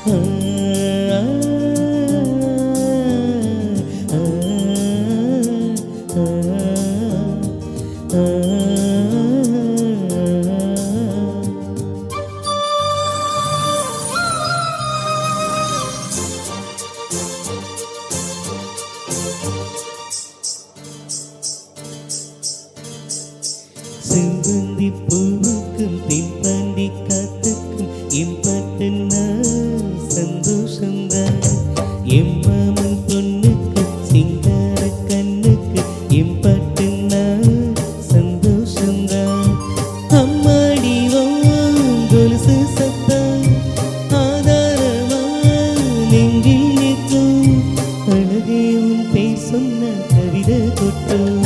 செவ்வந்தி பூவுக்கும் தென்பாண்டி காத்துக்கும் எம்பட்டு நான் சந்தோஷந்தான். எம்மாமன் பொண்ணுக்கு சிங்கார கண்ணுக்கு எம்பட்டு நான் சந்தோஷந்தான். அம்மாடி கொலுசு சத்தம் ஆதாரமா நெஞ்சில் நிற்கும். அழகே உன் பேர் சொன்ன கவிதை கொட்டும்.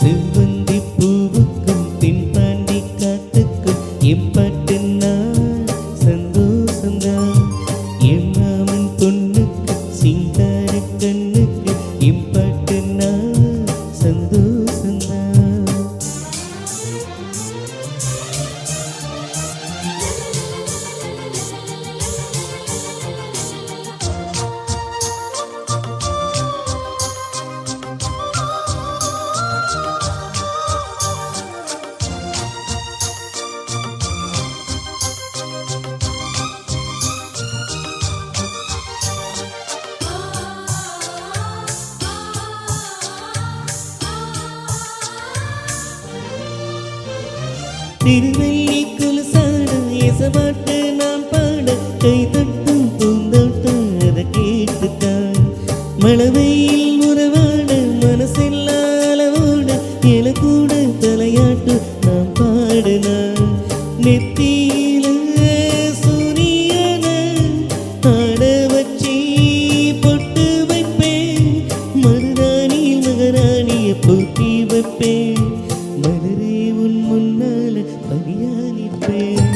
செவ்வந்தி பூவுக்கும் தென்பாண்டி காத்துக்கும் எம்பட்டு நான் சந்தோஷந்தான். எம்மாமன் பொண்ணுக்கு சிங்கார கண்ணுக்கு எம்பட்டு நான் சந்தோஷந்தான். திருவள்ளி குலசாட எசபாட்டு நாம் பாட கை தட்டும் பூந்தோட்டம் அதை கேட்டுத்தான். மழவையில் உறவாட மனசெல்லாலோட என கூட தலையாட்டு நாம் பாடுனா. நெத்தியில சூரியன ஆட வச்சி பொட்டு வைப்பேன். மருதாணியில் மகராணிய பூட்டி வைப்பேன். மலரே உன் முன்னால பரியானிப்பேன்.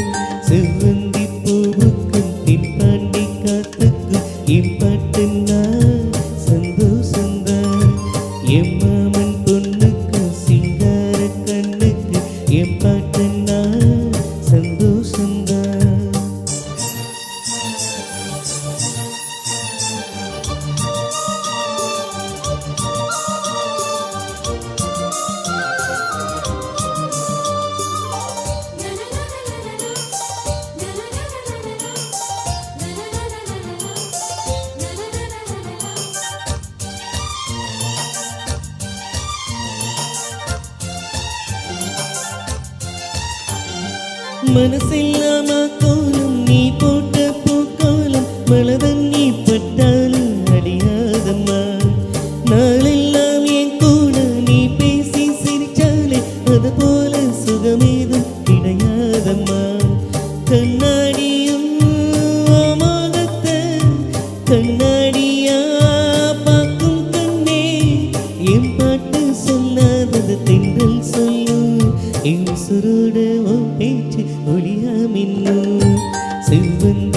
செவ்வந்தி பூவுக்கும் தென்பாண்டி காத்துக்கும் எம்பட்டு நான் சந்தோஷந்தான். எம்மாமன் பொண்ணுக்கு சிங்கார கண்ணுக்கு எம்பட்டு நான் சந்தோஷந்தான். மனசெல்லாம கோலம் நீ போட்ட பூக்கோலம் மலதண்ணி பட்டாலும் அடியாதம்மா. நாளெல்லாம் என் கூட நீ பேசி சிரிச்சாலே அது போல சுகமேதும் கிடையாதம்மா. கண்ணாடியும் மாகத்தை கண்ணாடியா பார்க்கும் கண்ணே. என் பாட்டு சொல்லாதது தென்றல் சொல்லும். என் சுருட பேச்சு ஒளியா மின்னும். செவ்வந்தி